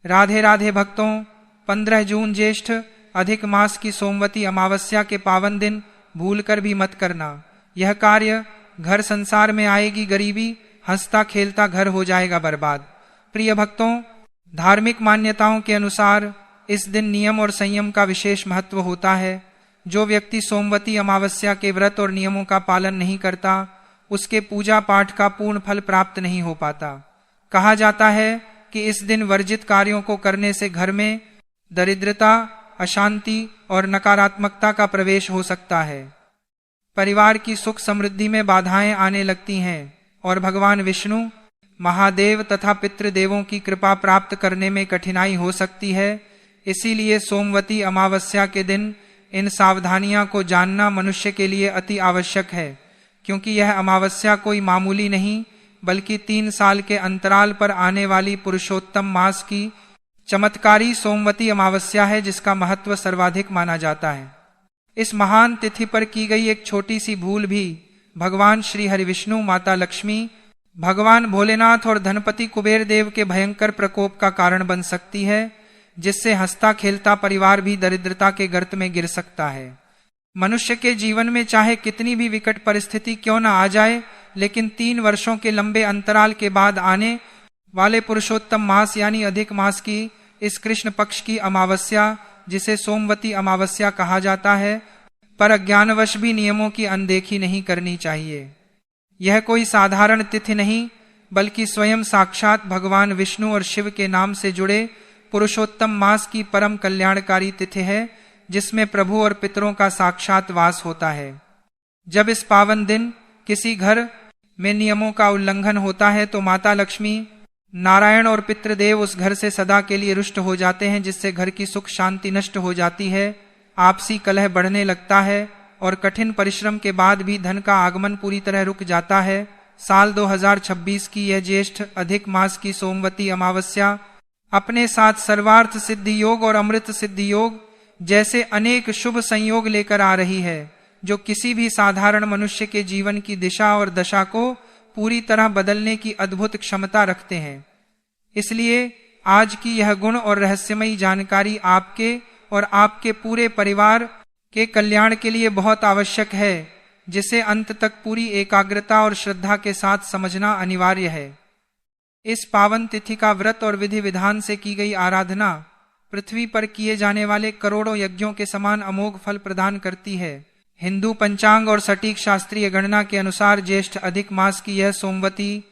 राधे राधे भक्तों, 15 जून ज्येष्ठ अधिक मास की सोमवती अमावस्या के पावन दिन भूलकर भी मत करना। यह कार्य घर संसार में आएगी गरीबी, हंसता खेलता घर हो जाएगा बर्बाद। प्रिय भक्तों, धार्मिक मान्यताओं के अनुसार इस दिन नियम और संयम का विशेष महत्व होता है। जो व्यक्ति सोमवती अमावस्या के व्रत और नियमों का पालन नहीं करता, उसके पूजा पाठ का पूर्ण फल प्राप्त नहीं हो पाता। कहा जाता है कि इस दिन वर्जित कार्यों को करने से घर में दरिद्रता, अशांति और नकारात्मकता का प्रवेश हो सकता है। परिवार की सुख समृद्धि में बाधाएं आने लगती हैं और भगवान विष्णु, महादेव तथा पितृदेवों की कृपा प्राप्त करने में कठिनाई हो सकती है। इसीलिए सोमवती अमावस्या के दिन इन सावधानियां को जानना मनुष्य के लिए अति आवश्यक है, क्योंकि यह अमावस्या कोई मामूली नहीं बल्कि 3 साल के अंतराल पर आने वाली पुरुषोत्तम मास की चमत्कारी सोमवती अमावस्या है, जिसका महत्व सर्वाधिक माना जाता है। इस महान तिथि पर की गई एक छोटी सी भूल भी भगवान श्री हरिविष्णु, माता लक्ष्मी, भगवान भोलेनाथ और धनपति कुबेर देव के भयंकर प्रकोप का कारण बन सकती है, जिससे हंसता खेलता परिवार भी दरिद्रता के गर्त में गिर सकता है। मनुष्य के जीवन में चाहे कितनी भी विकट परिस्थिति क्यों न आ जाए, लेकिन 3 वर्षों के लंबे अंतराल के बाद आने वाले पुरुषोत्तम मास यानी अधिक मास की इस कृष्ण पक्ष की अमावस्या, जिसे सोमवती अमावस्या कहा जाता है, पर अज्ञानवश भी नियमों की अनदेखी नहीं करनी चाहिए। यह कोई साधारण तिथि नहीं बल्कि स्वयं साक्षात भगवान विष्णु और शिव के नाम से जुड़े पुरुषोत्तम मास की परम कल्याणकारी तिथि है, जिसमें प्रभु और पितरों का साक्षात वास होता है। जब इस पावन दिन किसी घर में नियमों का उल्लंघन होता है तो माता लक्ष्मी, नारायण और पितृदेव उस घर से सदा के लिए रुष्ट हो जाते हैं, जिससे घर की सुख शांति नष्ट हो जाती है, आपसी कलह बढ़ने लगता है और कठिन परिश्रम के बाद भी धन का आगमन पूरी तरह रुक जाता है। साल 2026 की यह ज्येष्ठ अधिक मास की सोमवती अमावस्या अपने साथ सर्वार्थ सिद्धि योग और अमृत सिद्धि योग जैसे अनेक शुभ संयोग लेकर आ रही है, जो किसी भी साधारण मनुष्य के जीवन की दिशा और दशा को पूरी तरह बदलने की अद्भुत क्षमता रखते हैं। इसलिए आज की यह गुण और रहस्यमयी जानकारी आपके और आपके पूरे परिवार के कल्याण के लिए बहुत आवश्यक है, जिसे अंत तक पूरी एकाग्रता और श्रद्धा के साथ समझना अनिवार्य है। इस पावन तिथि का व्रत और विधि विधान से की गई आराधना पृथ्वी पर किए जाने वाले करोड़ों यज्ञों के समान अमोघ फल प्रदान करती है। हिंदू पंचांग और सटीक शास्त्रीय गणना के अनुसार ज्येष्ठ अधिक मास की यह सोमवती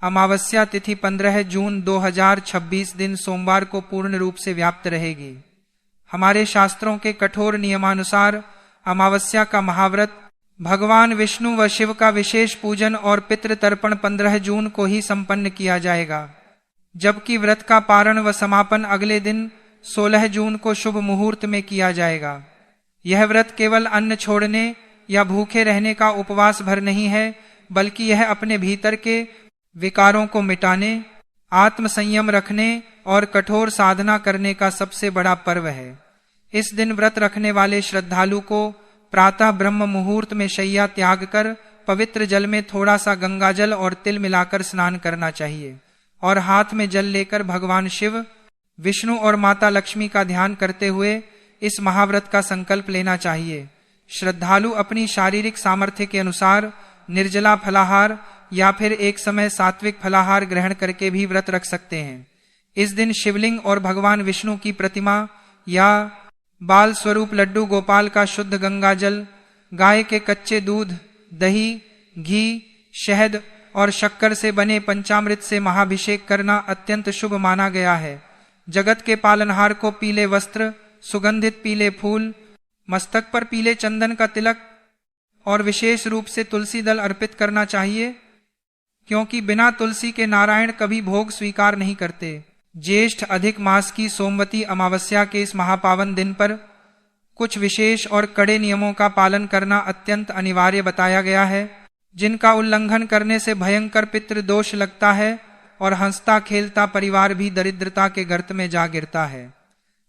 अमावस्या तिथि 15 जून 2026 दिन सोमवार को पूर्ण रूप से व्याप्त रहेगी। हमारे शास्त्रों के कठोर नियमानुसार अमावस्या का महाव्रत, भगवान विष्णु व शिव का विशेष पूजन और पितृ तर्पण 15 जून को ही संपन्न किया जाएगा, जबकि व्रत का पारण व समापन अगले दिन 16 जून को शुभ मुहूर्त में किया जाएगा। यह व्रत केवल अन्न छोड़ने या भूखे रहने का उपवास भर नहीं है, बल्कि यह अपने भीतर के विकारों को मिटाने, आत्म संयम रखने और कठोर साधना करने का सबसे बड़ा पर्व है। इस दिन व्रत रखने वाले श्रद्धालु को प्रातः ब्रह्म मुहूर्त में शैया त्याग कर पवित्र जल में थोड़ा सा गंगाजल और तिल मिलाकर स्नान करना चाहिए और हाथ में जल लेकर भगवान शिव, विष्णु और माता लक्ष्मी का ध्यान करते हुए इस महाव्रत का संकल्प लेना चाहिए। श्रद्धालु अपनी शारीरिक सामर्थ्य के अनुसार निर्जला फलाहार या फिर एक समय सात्विक फलाहार ग्रहण करके भी व्रत रख सकते हैं। इस दिन शिवलिंग और भगवान विष्णु की प्रतिमा या बाल स्वरूप लड्डू गोपाल का शुद्ध गंगा जल, गाय के कच्चे दूध, दही, घी, शहद और शक्कर से बने पंचामृत से महाभिषेक करना अत्यंत शुभ माना गया है। जगत के पालनहार को पीले वस्त्र, सुगंधित पीले फूल, मस्तक पर पीले चंदन का तिलक और विशेष रूप से तुलसी दल अर्पित करना चाहिए, क्योंकि बिना तुलसी के नारायण कभी भोग स्वीकार नहीं करते। ज्येष्ठ अधिक मास की सोमवती अमावस्या के इस महापावन दिन पर कुछ विशेष और कड़े नियमों का पालन करना अत्यंत अनिवार्य बताया गया है, जिनका उल्लंघन करने से भयंकर पितृदोष लगता है और हंसता खेलता परिवार भी दरिद्रता के गर्त में जा गिरता है।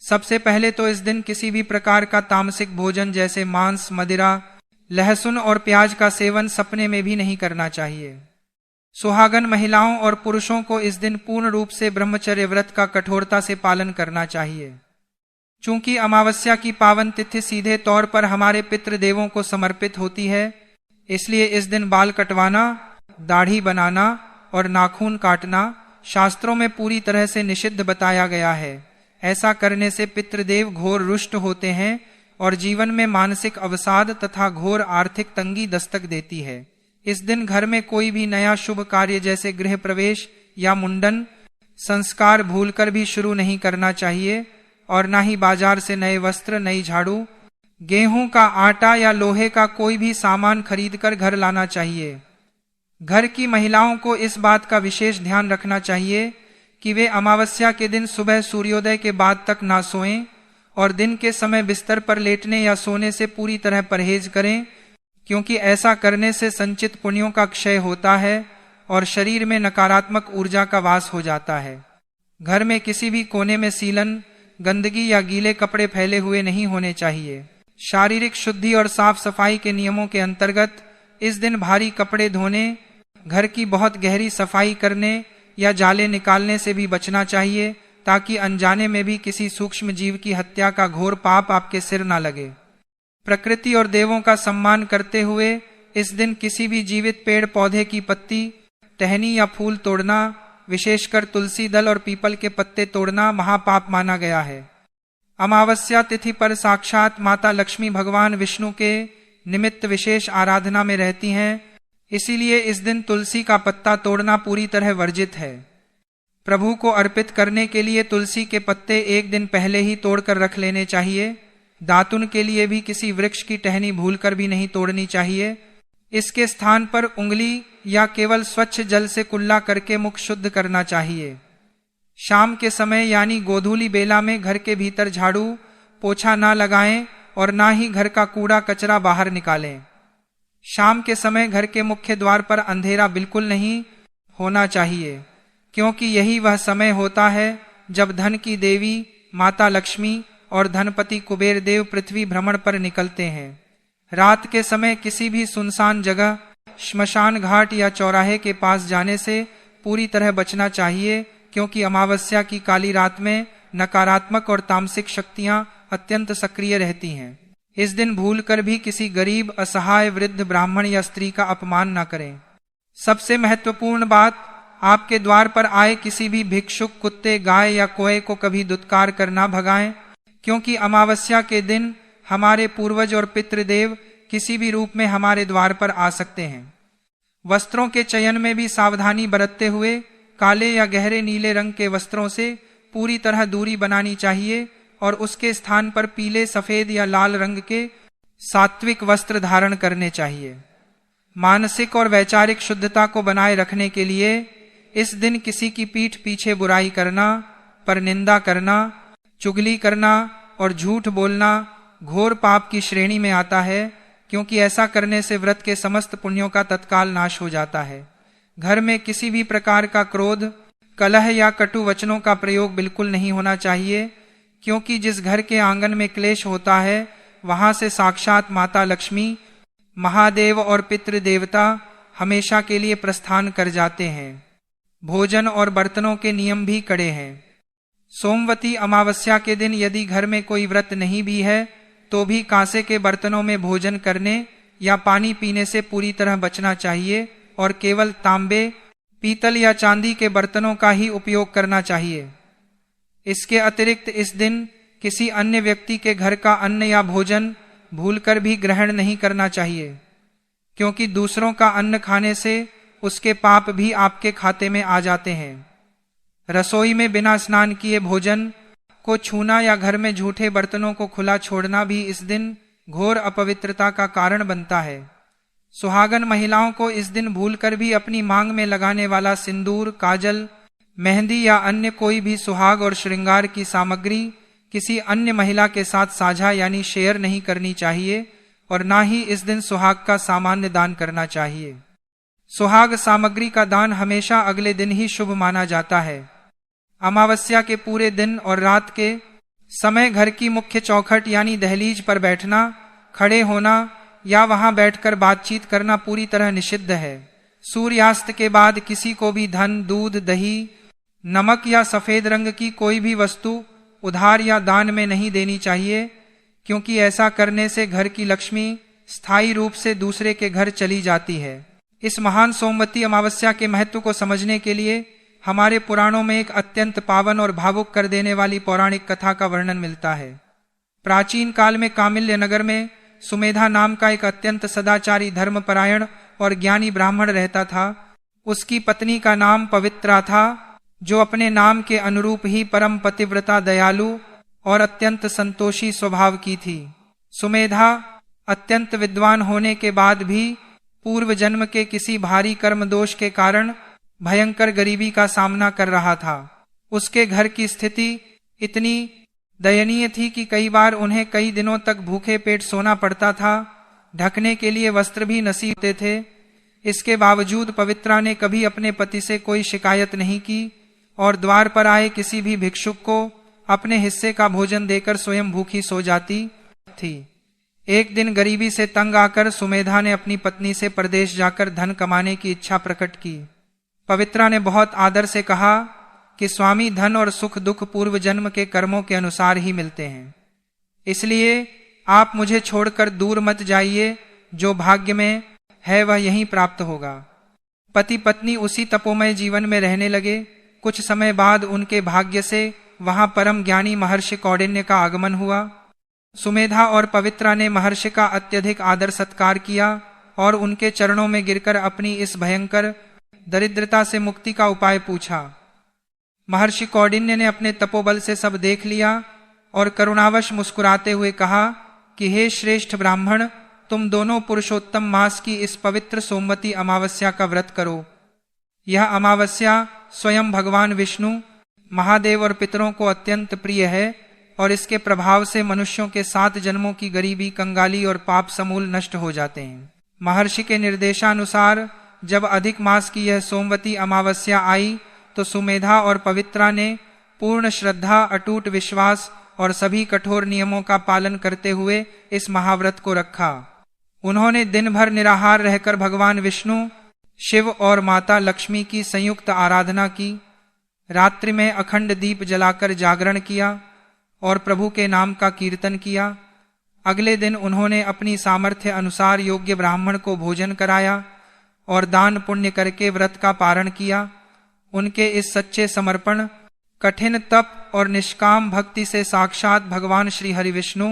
सबसे पहले तो इस दिन किसी भी प्रकार का तामसिक भोजन जैसे मांस, मदिरा, लहसुन और प्याज का सेवन सपने में भी नहीं करना चाहिए। सुहागन महिलाओं और पुरुषों को इस दिन पूर्ण रूप से ब्रह्मचर्य व्रत का कठोरता से पालन करना चाहिए। चूंकि अमावस्या की पावन तिथि सीधे तौर पर हमारे पितृदेवों को समर्पित होती है, इसलिए इस दिन बाल कटवाना, दाढ़ी बनाना और नाखून काटना शास्त्रों में पूरी तरह से निषिद्ध बताया गया है। ऐसा करने से पितृदेव घोर रुष्ट होते हैं और जीवन में मानसिक अवसाद तथा घोर आर्थिक तंगी दस्तक देती है। इस दिन घर में कोई भी नया शुभ कार्य जैसे गृह प्रवेश या मुंडन संस्कार भूलकर भी शुरू नहीं करना चाहिए और न ही बाजार से नए वस्त्र, नई झाड़ू, गेहूं का आटा या लोहे का कोई भी सामान खरीदकर घर लाना चाहिए। घर की महिलाओं को इस बात का विशेष ध्यान रखना चाहिए कि वे अमावस्या के दिन सुबह सूर्योदय के बाद तक ना सोएं और दिन के समय बिस्तर पर लेटने या सोने से पूरी तरह परहेज करें, क्योंकि ऐसा करने से संचित पुण्यों का क्षय होता है और शरीर में नकारात्मक ऊर्जा का वास हो जाता है। घर में किसी भी कोने में सीलन, गंदगी या गीले कपड़े फैले हुए नहीं होने चाहिए। शारीरिक शुद्धि और साफ सफाई के नियमों के अंतर्गत इस दिन भारी कपड़े धोने, घर की बहुत गहरी सफाई करने या जाले निकालने से भी बचना चाहिए, ताकि अनजाने में भी किसी सूक्ष्म जीव की हत्या का घोर पाप आपके सिर न लगे। प्रकृति और देवों का सम्मान करते हुए इस दिन किसी भी जीवित पेड़ पौधे की पत्ती, टहनी या फूल तोड़ना, विशेषकर तुलसी दल और पीपल के पत्ते तोड़ना महापाप माना गया है। अमावस्या तिथि पर साक्षात माता लक्ष्मी भगवान विष्णु के निमित्त विशेष आराधना में रहती हैं, इसीलिए इस दिन तुलसी का पत्ता तोड़ना पूरी तरह वर्जित है। प्रभु को अर्पित करने के लिए तुलसी के पत्ते एक दिन पहले ही तोड़कर रख लेने चाहिए। दातुन के लिए भी किसी वृक्ष की टहनी भूलकर भी नहीं तोड़नी चाहिए। इसके स्थान पर उंगली या केवल स्वच्छ जल से कुल्ला करके मुख शुद्ध करना चाहिए। शाम के समय यानी गोधूली बेला में घर के भीतर झाड़ू पोछा ना लगाएं और ना ही घर का कूड़ा कचरा बाहर निकालें। शाम के समय घर के मुख्य द्वार पर अंधेरा बिल्कुल नहीं होना चाहिए, क्योंकि यही वह समय होता है जब धन की देवी माता लक्ष्मी और धनपति कुबेर देव पृथ्वी भ्रमण पर निकलते हैं। रात के समय किसी भी सुनसान जगह, श्मशान घाट या चौराहे के पास जाने से पूरी तरह बचना चाहिए, क्योंकि अमावस्या की काली रात में नकारात्मक और तामसिक शक्तियां अत्यंत सक्रिय रहती हैं। इस दिन भूलकर भी किसी गरीब, असहाय, वृद्ध, ब्राह्मण या स्त्री का अपमान न करें। सबसे महत्वपूर्ण बात, आपके द्वार पर आए किसी भी भिक्षुक, कुत्ते, गाय या कोए को कभी दुत्कार कर ना भगाएं, क्योंकि अमावस्या के दिन हमारे पूर्वज और पितृदेव किसी भी रूप में हमारे द्वार पर आ सकते हैं। वस्त्रों के चयन में भी सावधानी बरतते हुए काले या गहरे नीले रंग के वस्त्रों से पूरी तरह दूरी बनानी चाहिए और उसके स्थान पर पीले, सफेद या लाल रंग के सात्विक वस्त्र धारण करने चाहिए। मानसिक और वैचारिक शुद्धता को बनाए रखने के लिए इस दिन किसी की पीठ पीछे बुराई करना, परनिंदा करना, चुगली करना और झूठ बोलना घोर पाप की श्रेणी में आता है, क्योंकि ऐसा करने से व्रत के समस्त पुण्यों का तत्काल नाश हो जाता है। घर में किसी भी प्रकार का क्रोध, कलह या कटु वचनों का प्रयोग बिल्कुल नहीं होना चाहिए, क्योंकि जिस घर के आंगन में क्लेश होता है वहां से साक्षात माता लक्ष्मी, महादेव और पितृदेवता हमेशा के लिए प्रस्थान कर जाते हैं। भोजन और बर्तनों के नियम भी कड़े हैं। सोमवती अमावस्या के दिन यदि घर में कोई व्रत नहीं भी है तो भी कांसे के बर्तनों में भोजन करने या पानी पीने से पूरी तरह बचना चाहिए और केवल तांबे, पीतल या चांदी के बर्तनों का ही उपयोग करना चाहिए। इसके अतिरिक्त इस दिन किसी अन्य व्यक्ति के घर का अन्न या भोजन भूलकर भी ग्रहण नहीं करना चाहिए, क्योंकि दूसरों का अन्न खाने से उसके पाप भी आपके खाते में आ जाते हैं। रसोई में बिना स्नान किए भोजन को छूना या घर में झूठे बर्तनों को खुला छोड़ना भी इस दिन घोर अपवित्रता का कारण बनता है। सुहागन महिलाओं को इस दिन भूलकर भी अपनी मांग में लगाने वाला सिंदूर, काजल, मेहंदी या अन्य कोई भी सुहाग और श्रृंगार की सामग्री किसी अन्य महिला के साथ साझा यानी शेयर नहीं करनी चाहिए और ना ही इस दिन सुहाग का सामान्य दान करना चाहिए। सुहाग सामग्री का दान हमेशा अगले दिन ही शुभ माना जाता है। अमावस्या के पूरे दिन और रात के समय घर की मुख्य चौखट यानी दहलीज पर बैठना, खड़े होना या वहां बैठकर बातचीत करना पूरी तरह निषिद्ध है। सूर्यास्त के बाद किसी को भी धन, दूध, दही, नमक या सफेद रंग की कोई भी वस्तु उधार या दान में नहीं देनी चाहिए, क्योंकि ऐसा करने से घर की लक्ष्मी स्थायी रूप से दूसरे के घर चली जाती है। इस महान सोमवती अमावस्या के महत्व को समझने के लिए हमारे पुराणों में एक अत्यंत पावन और भावुक कर देने वाली पौराणिक कथा का वर्णन मिलता है। प्राचीन काल में कामिल्य नगर में सुमेधा नाम का एक अत्यंत सदाचारी, धर्मपरायण और ज्ञानी ब्राह्मण रहता था। उसकी पत्नी का नाम पवित्रा था, जो अपने नाम के अनुरूप ही परम पतिव्रता, दयालु और अत्यंत संतोषी स्वभाव की थी। सुमेधा अत्यंत विद्वान होने के बाद भी पूर्व जन्म के किसी भारी कर्म दोष के कारण भयंकर गरीबी का सामना कर रहा था। उसके घर की स्थिति इतनी दयनीय थी कि कई बार उन्हें कई दिनों तक भूखे पेट सोना पड़ता था। ढकने के लिए वस्त्र भी नसीब होते थे। इसके बावजूद पवित्रा ने कभी अपने पति से कोई शिकायत नहीं की और द्वार पर आए किसी भी भिक्षुक को अपने हिस्से का भोजन देकर स्वयं भूखी सो जाती थी। एक दिन गरीबी से तंग आकर सुमेधा ने अपनी पत्नी से परदेश जाकर धन कमाने की इच्छा प्रकट की। पवित्रा ने बहुत आदर से कहा कि स्वामी, धन और सुख दुख पूर्व जन्म के कर्मों के अनुसार ही मिलते हैं, इसलिए आप मुझे छोड़कर दूर मत जाइए। जो भाग्य में है वह यहीं प्राप्त होगा। पति पत्नी उसी तपोमय जीवन में रहने लगे। कुछ समय बाद उनके भाग्य से वहां परम ज्ञानी महर्षि कौंडिन्य का आगमन हुआ। सुमेधा और पवित्रा ने महर्षि का अत्यधिक आदर सत्कार किया और उनके चरणों में गिरकर अपनी इस भयंकर दरिद्रता से मुक्ति का उपाय पूछा। महर्षि कौंडिन्य ने अपने तपोबल से सब देख लिया और करुणावश मुस्कुराते हुए कहा कि हे श्रेष्ठ ब्राह्मण, तुम दोनों पुरुषोत्तम मास की इस पवित्र सोमवती अमावस्या का व्रत करो। यह अमावस्या स्वयं भगवान विष्णु, महादेव और पितरों को अत्यंत प्रिय है और इसके प्रभाव से मनुष्यों के 7 जन्मों की गरीबी, कंगाली और पाप समूल नष्ट हो जाते हैं। महर्षि के निर्देशानुसार जब अधिक मास की यह सोमवती अमावस्या आई तो सुमेधा और पवित्रा ने पूर्ण श्रद्धा, अटूट विश्वास और सभी कठोर नियमों का पालन करते हुए इस महाव्रत को रखा। उन्होंने दिन भर निराहार रहकर भगवान विष्णु, शिव और माता लक्ष्मी की संयुक्त आराधना की। रात्रि में अखंड दीप जलाकर जागरण किया और प्रभु के नाम का कीर्तन किया। अगले दिन उन्होंने अपनी सामर्थ्य अनुसार योग्य ब्राह्मण को भोजन कराया और दान पुण्य करके व्रत का पारण किया। उनके इस सच्चे समर्पण, कठिन तप और निष्काम भक्ति से साक्षात भगवान श्री हरि विष्णु,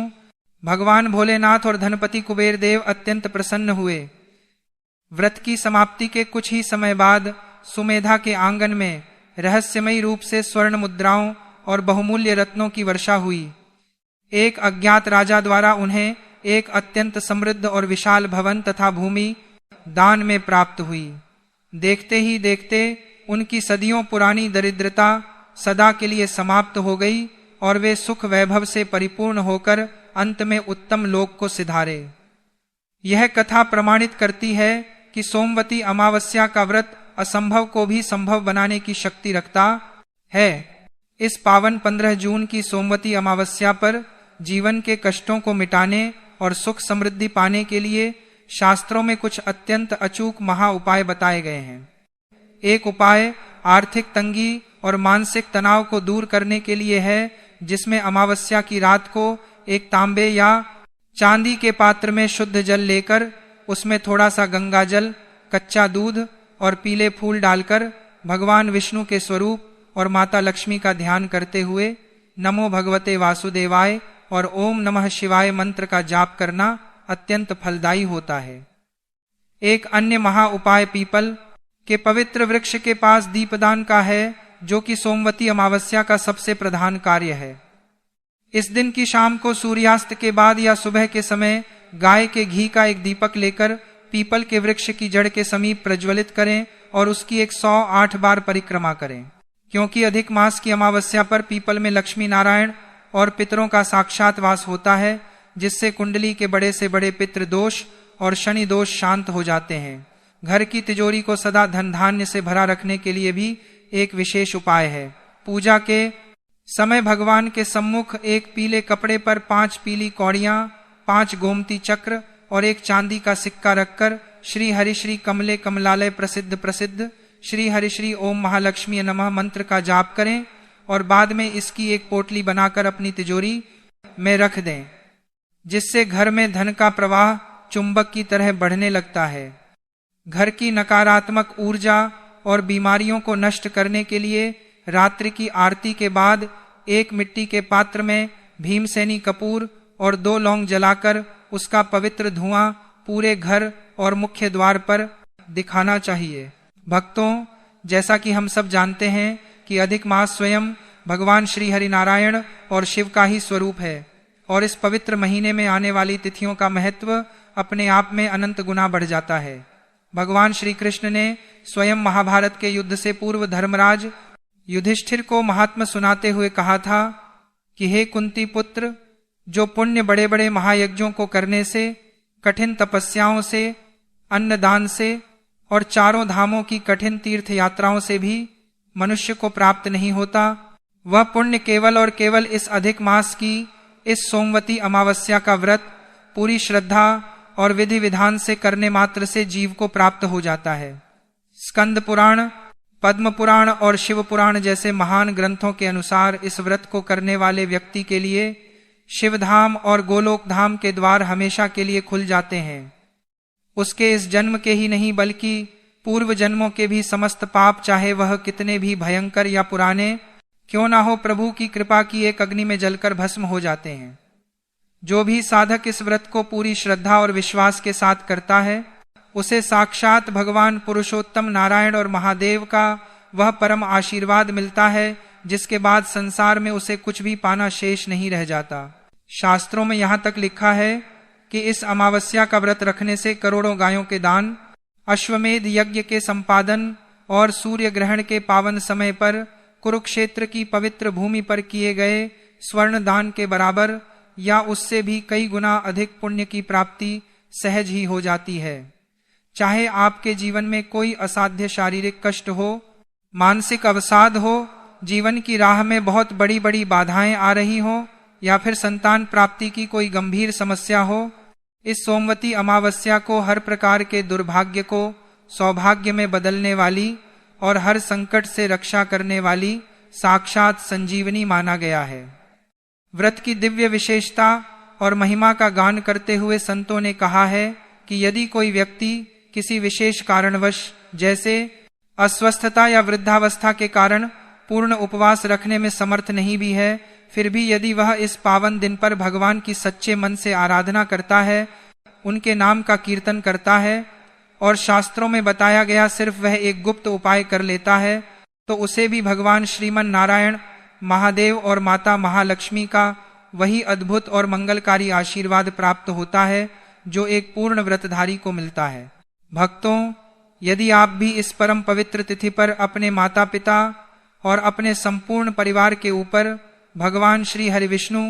भगवान भोलेनाथ और धनपति कुबेर देव अत्यंत प्रसन्न हुए। व्रत की समाप्ति के कुछ ही समय बाद सुमेधा के आंगन में रहस्यमयी रूप से स्वर्ण मुद्राओं और बहुमूल्य रत्नों की वर्षा हुई। एक अज्ञात राजा द्वारा उन्हें एक अत्यंत समृद्ध और विशाल भवन तथा भूमि दान में प्राप्त हुई। देखते ही देखते उनकी सदियों पुरानी दरिद्रता सदा के लिए समाप्त हो गई और वे सुख वैभव से परिपूर्ण होकर अंत में उत्तम लोक को सिधारे। यह कथा प्रमाणित करती है कि सोमवती अमावस्या का व्रत असंभव को भी संभव बनाने की शक्ति रखता है। इस पावन 15 जून की सोमवती अमावस्या पर जीवन के कष्टों को मिटाने और सुख समृद्धि पाने के लिए शास्त्रों में कुछ अत्यंत अचूक महा उपाय बताए गए हैं। एक उपाय आर्थिक तंगी और मानसिक तनाव को दूर करने के लिए है, जिसमें अमावस्या की रात को एक तांबे या चांदी के पात्र में शुद्ध जल लेकर उसमें थोड़ा सा गंगा जल, कच्चा दूध और पीले फूल डालकर भगवान विष्णु के स्वरूप और माता लक्ष्मी का ध्यान करते हुए नमो भगवते वासुदेवाय और ओम नमः शिवाय मंत्र का जाप करना अत्यंत फलदायी होता है। एक अन्य महा उपाय पीपल के पवित्र वृक्ष के पास दीपदान का है, जो कि सोमवती अमावस्या का सबसे प्रधान कार्य है। इस दिन की शाम को सूर्यास्त के बाद या सुबह के समय गाय के घी का एक दीपक लेकर पीपल के वृक्ष की जड़ के समीप प्रज्वलित करें और उसकी 108 बार परिक्रमा करें। क्योंकि अधिक मास की अमावस्या पर पीपल में लक्ष्मी नारायण और पितरों का साक्षात वास होता है, जिससे कुंडली के बड़े से बड़े पितृ दोष और शनि दोष शांत हो जाते हैं। घर की तिजोरी को सदा धन धान्य से भरा रखने के लिए भी एक विशेष उपाय है। पूजा के समय भगवान के सम्मुख एक पीले कपड़े पर 5 पीली कौड़ियां, 5 गोमती चक्र और एक चांदी का सिक्का रखकर श्री हरि श्री कमले कमलालय प्रसिद्ध प्रसिद्ध श्री हरि श्री ओम महालक्ष्मी नमः मंत्र का जाप करें और बाद में इसकी एक पोटली बनाकर अपनी तिजोरी में रख दें, जिससे घर में धन का प्रवाह चुंबक की तरह बढ़ने लगता है। घर की नकारात्मक ऊर्जा और बीमारियों को नष्ट करने के लिए रात्रि की आरती के बाद एक मिट्टी के पात्र में भीमसेनी कपूर और 2 लौंग जलाकर उसका पवित्र धुआं पूरे घर और मुख्य द्वार पर दिखाना चाहिए। भक्तों, जैसा कि हम सब जानते हैं कि अधिक मास स्वयं भगवान श्री हरि नारायण और शिव का ही स्वरूप है और इस पवित्र महीने में आने वाली तिथियों का महत्व अपने आप में अनंत गुना बढ़ जाता है। भगवान श्री कृष्ण ने स्वयं महाभारत के युद्ध से पूर्व धर्मराज युधिष्ठिर को महात्मा सुनाते हुए कहा था कि हे कुंती पुत्र, जो पुण्य बड़े बड़े महायज्ञों को करने से, कठिन तपस्याओं से, अन्नदान से और 4 धामों की कठिन तीर्थ यात्राओं से भी मनुष्य को प्राप्त नहीं होता, वह पुण्य केवल और केवल इस अधिक मास की इस सोमवती अमावस्या का व्रत पूरी श्रद्धा और विधि विधान से करने मात्र से जीव को प्राप्त हो जाता है। स्कंद पुराण, पद्म पुराण और शिव पुराण जैसे महान ग्रंथों के अनुसार इस व्रत को करने वाले व्यक्ति के लिए शिवधाम और गोलोक धाम के द्वार हमेशा के लिए खुल जाते हैं। उसके इस जन्म के ही नहीं बल्कि पूर्व जन्मों के भी समस्त पाप, चाहे वह कितने भी भयंकर या पुराने क्यों ना हो, प्रभु की कृपा की एक अग्नि में जलकर भस्म हो जाते हैं। जो भी साधक इस व्रत को पूरी श्रद्धा और विश्वास के साथ करता है, उसे साक्षात भगवान पुरुषोत्तम नारायण और महादेव का वह परम आशीर्वाद मिलता है जिसके बाद संसार में उसे कुछ भी पाना शेष नहीं रह जाता। शास्त्रों में यहाँ तक लिखा है कि इस अमावस्या का व्रत रखने से करोड़ों गायों के दान, अश्वमेध यज्ञ के संपादन और सूर्य ग्रहण के पावन समय पर कुरुक्षेत्र की पवित्र भूमि पर किए गए स्वर्ण दान के बराबर या उससे भी कई गुना अधिक पुण्य की प्राप्ति सहज ही हो जाती है। चाहे आपके जीवन में कोई असाध्य शारीरिक कष्ट हो, मानसिक अवसाद हो, जीवन की राह में बहुत बड़ी बड़ी बाधाएं आ रही हो या फिर संतान प्राप्ति की कोई गंभीर समस्या हो, इस सोमवती अमावस्या को हर प्रकार के दुर्भाग्य को सौभाग्य में बदलने वाली और हर संकट से रक्षा करने वाली साक्षात संजीवनी माना गया है। व्रत की दिव्य विशेषता और महिमा का गान करते हुए संतों ने कहा है कि यदि कोई व्यक्ति किसी विशेष कारणवश जैसे अस्वस्थता या वृद्धावस्था के कारण पूर्ण उपवास रखने में समर्थ नहीं भी है, फिर भी यदि वह इस पावन दिन पर भगवान की सच्चे मन से आराधना करता है, उनके नाम का कीर्तन करता है और शास्त्रों में बताया गया सिर्फ वह एक गुप्त उपाय कर लेता है, तो उसे भी भगवान श्रीमन नारायण, महादेव और माता महालक्ष्मी का वही अद्भुत और मंगलकारी आशीर्वाद प्राप्त होता है जो एक पूर्ण व्रतधारी को मिलता है। भक्तों, यदि आप भी इस परम पवित्र तिथि पर अपने माता पिता और अपने संपूर्ण परिवार के ऊपर भगवान श्री हरि विष्णु,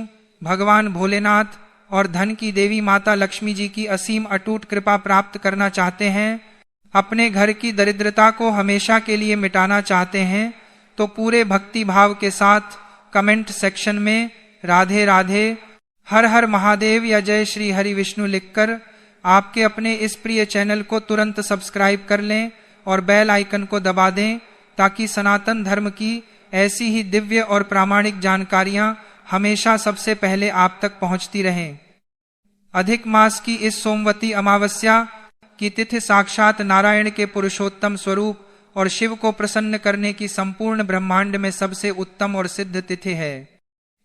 भगवान भोलेनाथ और धन की देवी माता लक्ष्मी जी की असीम अटूट कृपा प्राप्त करना चाहते हैं, अपने घर की दरिद्रता को हमेशा के लिए मिटाना चाहते हैं, तो पूरे भक्ति भाव के साथ कमेंट सेक्शन में राधे राधे, हर हर महादेव या जय श्री हरि विष्णु लिखकर आपके अपने इस प्रिय चैनल को तुरंत सब्सक्राइब कर लें और बेल आइकन को दबा दें ताकि सनातन धर्म की ऐसी ही दिव्य और प्रामाणिक जानकारियां हमेशा सबसे पहले आप तक पहुंचती रहें। अधिक मास की इस सोमवती अमावस्या की तिथि साक्षात नारायण के पुरुषोत्तम स्वरूप और शिव को प्रसन्न करने की संपूर्ण ब्रह्मांड में सबसे उत्तम और सिद्ध तिथि है।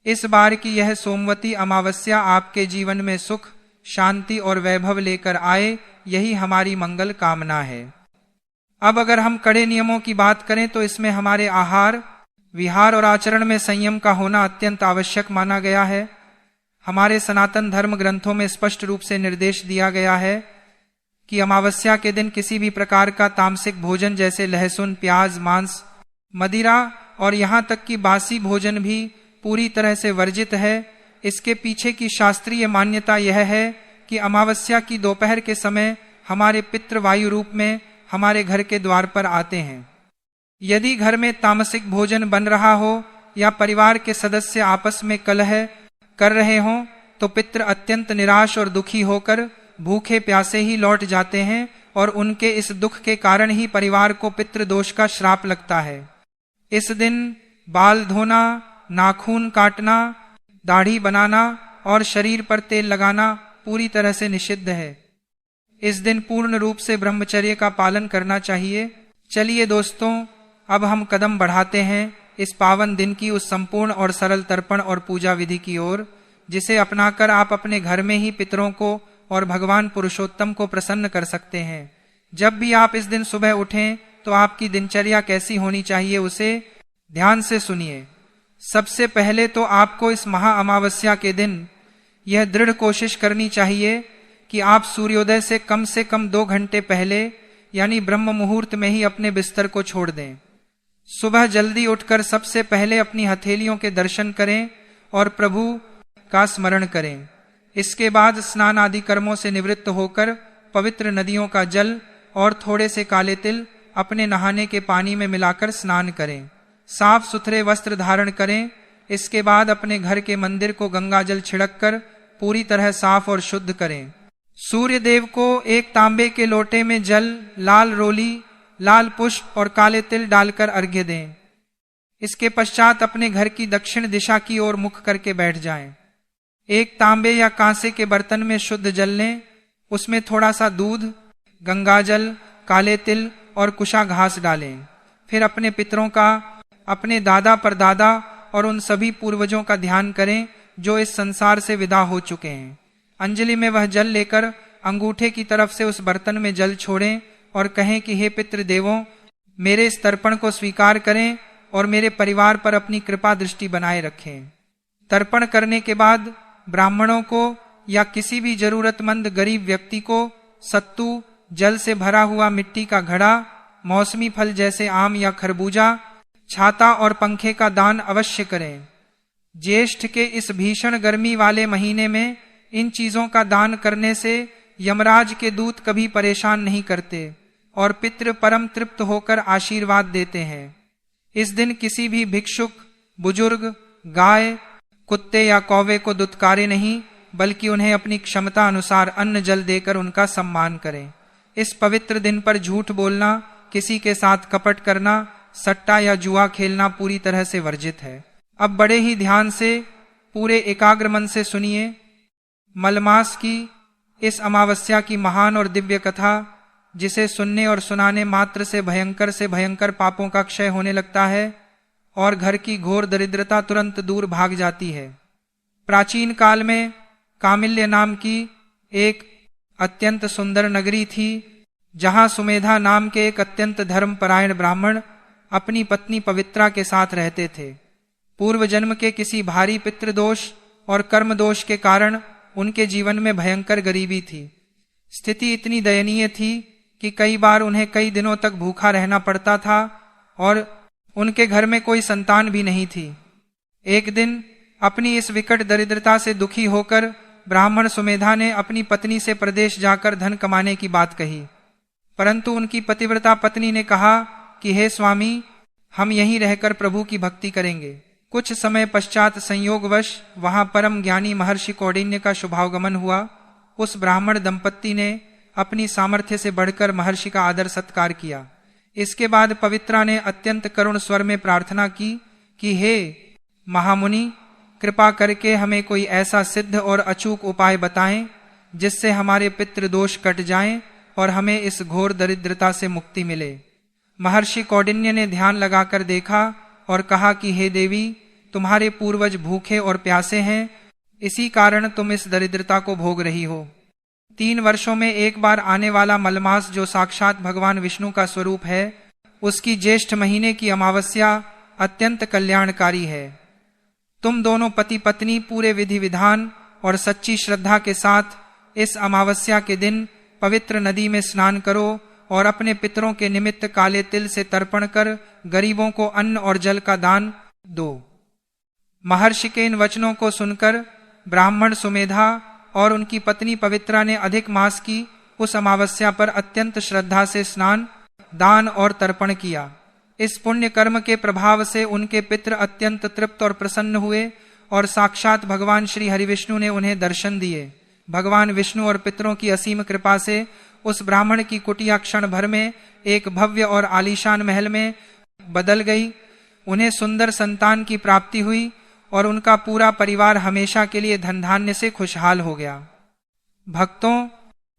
इस बार की यह सोमवती अमावस्या आपके जीवन में सुख, शांति और वैभव लेकर आए, यही हमारी मंगल कामना है। अब अगर हम कड़े नियमों की बात करें तो इसमें हमारे आहार, विहार और आचरण में संयम का होना अत्यंत आवश्यक माना गया है। हमारे सनातन धर्म ग्रंथों में स्पष्ट रूप से निर्देश दिया गया है कि अमावस्या के दिन किसी भी प्रकार का तामसिक भोजन जैसे लहसुन, प्याज, मांस, मदिरा और यहाँ तक कि बासी भोजन भी पूरी तरह से वर्जित है। इसके पीछे की शास्त्रीय मान्यता यह है कि अमावस्या की दोपहर के समय हमारे पितृ वायु रूप में हमारे घर के द्वार पर आते हैं। यदि घर में तामसिक भोजन बन रहा हो या परिवार के सदस्य आपस में कलह कर रहे हों तो पितृ अत्यंत निराश और दुखी होकर भूखे प्यासे ही लौट जाते हैं और उनके इस दुख के कारण ही परिवार को पितृदोष का श्राप लगता है। इस दिन बाल धोना, नाखून काटना, दाढ़ी बनाना और शरीर पर तेल लगाना पूरी तरह से निषिद्ध है। इस दिन पूर्ण रूप से ब्रह्मचर्य का पालन करना चाहिए। चलिए दोस्तों, अब हम कदम बढ़ाते हैं इस पावन दिन की उस संपूर्ण और सरल तर्पण और पूजा विधि की ओर, जिसे अपनाकर आप अपने घर में ही पितरों को और भगवान पुरुषोत्तम को प्रसन्न कर सकते हैं। जब भी आप इस दिन सुबह उठें तो आपकी दिनचर्या कैसी होनी चाहिए उसे ध्यान से सुनिए। सबसे पहले तो आपको इस महा अमावस्या के दिन यह दृढ़ कोशिश करनी चाहिए कि आप सूर्योदय से कम 2 घंटे पहले यानी ब्रह्म मुहूर्त में ही अपने बिस्तर को छोड़ दें। सुबह जल्दी उठकर सबसे पहले अपनी हथेलियों के दर्शन करें और प्रभु का स्मरण करें। इसके बाद स्नान आदि कर्मों से निवृत्त होकर पवित्र नदियों का जल और थोड़े से काले तिल अपने नहाने के पानी में मिलाकर स्नान करें। साफ सुथरे वस्त्र धारण करें। इसके बाद अपने घर के मंदिर को गंगा जल छिड़क कर पूरी तरह साफ और शुद्ध करें। सूर्य देव को एक तांबे के लोटे में जल, लाल रोली, लाल पुष्प और काले तिल डालकर अर्घ्य दें। इसके पश्चात अपने घर की दक्षिण दिशा की ओर मुख करके बैठ जाएं। एक तांबे या कांसे के बर्तन में शुद्ध जल लें। उसमें थोड़ा सा दूध, गंगाजल, काले तिल और कुशा घास डालें। फिर अपने पितरों का, अपने दादा परदादा और उन सभी पूर्वजों का ध्यान करें जो इस संसार से विदा हो चुके हैं। अंजलि में वह जल लेकर अंगूठे की तरफ से उस बर्तन में जल छोड़ें और कहें कि हे पितृदेवों, मेरे इस तर्पण को स्वीकार करें और मेरे परिवार पर अपनी कृपा दृष्टि बनाए रखें। तर्पण करने के बाद ब्राह्मणों को या किसी भी जरूरतमंद गरीब व्यक्ति को सत्तू, जल से भरा हुआ मिट्टी का घड़ा, मौसमी फल जैसे आम या खरबूजा, छाता और पंखे का दान अवश्य करें। ज्येष्ठ के इस भीषण गर्मी वाले महीने में इन चीजों का दान करने से यमराज के दूत कभी परेशान नहीं करते और पितृ परम तृप्त होकर आशीर्वाद देते हैं। इस दिन किसी भी भिक्षुक, बुजुर्ग, गाय, कुत्ते या कौवे को दुत्कारे नहीं, बल्कि उन्हें अपनी क्षमता अनुसार अन्न जल देकर उनका सम्मान करें। इस पवित्र दिन पर झूठ बोलना, किसी के साथ कपट करना, सट्टा या जुआ खेलना पूरी तरह से वर्जित है। अब बड़े ही ध्यान से, पूरे एकाग्र मन से सुनिए। मलमास की इस अमावस्या की महान और दिव्य कथा, जिसे सुनने और सुनाने मात्र से भयंकर पापों का क्षय होने लगता है और घर की घोर दरिद्रता तुरंत दूर भाग जाती है। प्राचीन काल में कामिल्य नाम की एक अत्यंत सुंदर नगरी थी, जहां सुमेधा नाम के एक अत्यंत धर्मपरायण ब्राह्मण अपनी पत्नी पवित्रा के साथ रहते थे। पूर्व जन्म के किसी भारी पितृदोष और कर्म दोष के कारण उनके जीवन में भयंकर गरीबी थी। स्थिति इतनी दयनीय थी कि कई बार उन्हें कई दिनों तक भूखा रहना पड़ता था और उनके घर में कोई संतान भी नहीं थी। एक दिन अपनी इस विकट दरिद्रता से दुखी होकर ब्राह्मण सुमेधा ने अपनी पत्नी से प्रदेश जाकर धन कमाने की बात कही, परंतु उनकी पतिव्रता पत्नी ने कहा कि हे स्वामी, हम यहीं रहकर प्रभु की भक्ति करेंगे। कुछ समय पश्चात संयोगवश वहां परम ज्ञानी महर्षि कौंडिन्य का शुभागमन हुआ। उस ब्राह्मण दंपत्ति ने अपनी सामर्थ्य से बढ़कर महर्षि का आदर सत्कार किया। इसके बाद पवित्रा ने अत्यंत करुण स्वर में प्रार्थना की कि हे महामुनि, कृपा करके हमें कोई ऐसा सिद्ध और अचूक उपाय बताएं जिससे हमारे पितृदोष कट जाएं और हमें इस घोर दरिद्रता से मुक्ति मिले। महर्षि कौंडिन्य ने ध्यान लगाकर देखा और कहा कि हे देवी, तुम्हारे पूर्वज भूखे और प्यासे हैं, इसी कारण तुम इस दरिद्रता को भोग रही हो। 3 वर्षों में एक बार आने वाला मलमास, जो साक्षात भगवान विष्णु का स्वरूप है, उसकी ज्येष्ठ महीने की अमावस्या अत्यंत कल्याणकारी है। तुम दोनों पति पत्नी पूरे विधि विधान और सच्ची श्रद्धा के साथ इस अमावस्या के दिन पवित्र नदी में स्नान करो और अपने पितरों के निमित्त काले तिल से तर्पण कर गरीबों को अन्न और जल का दान दो। महर्षि के इन वचनों को सुनकर ब्राह्मण सुमेधा और उनकी पत्नी पवित्रा ने अधिक मास की उस अमावस्या पर अत्यंत श्रद्धा से स्नान, दान और तर्पण किया। इस पुण्य कर्म के प्रभाव से उनके पितृ अत्यंत तृप्त और प्रसन्न हुए और साक्षात भगवान श्री हरिविष्णु ने उन्हें दर्शन दिए। भगवान विष्णु और पितरों की असीम कृपा से उस ब्राह्मण की कुटिया क्षण भर में एक भव्य और आलीशान महल में बदल गई। उन्हें सुंदर संतान की प्राप्ति हुई और उनका पूरा परिवार हमेशा के लिए धन धान्य से खुशहाल हो गया। भक्तों,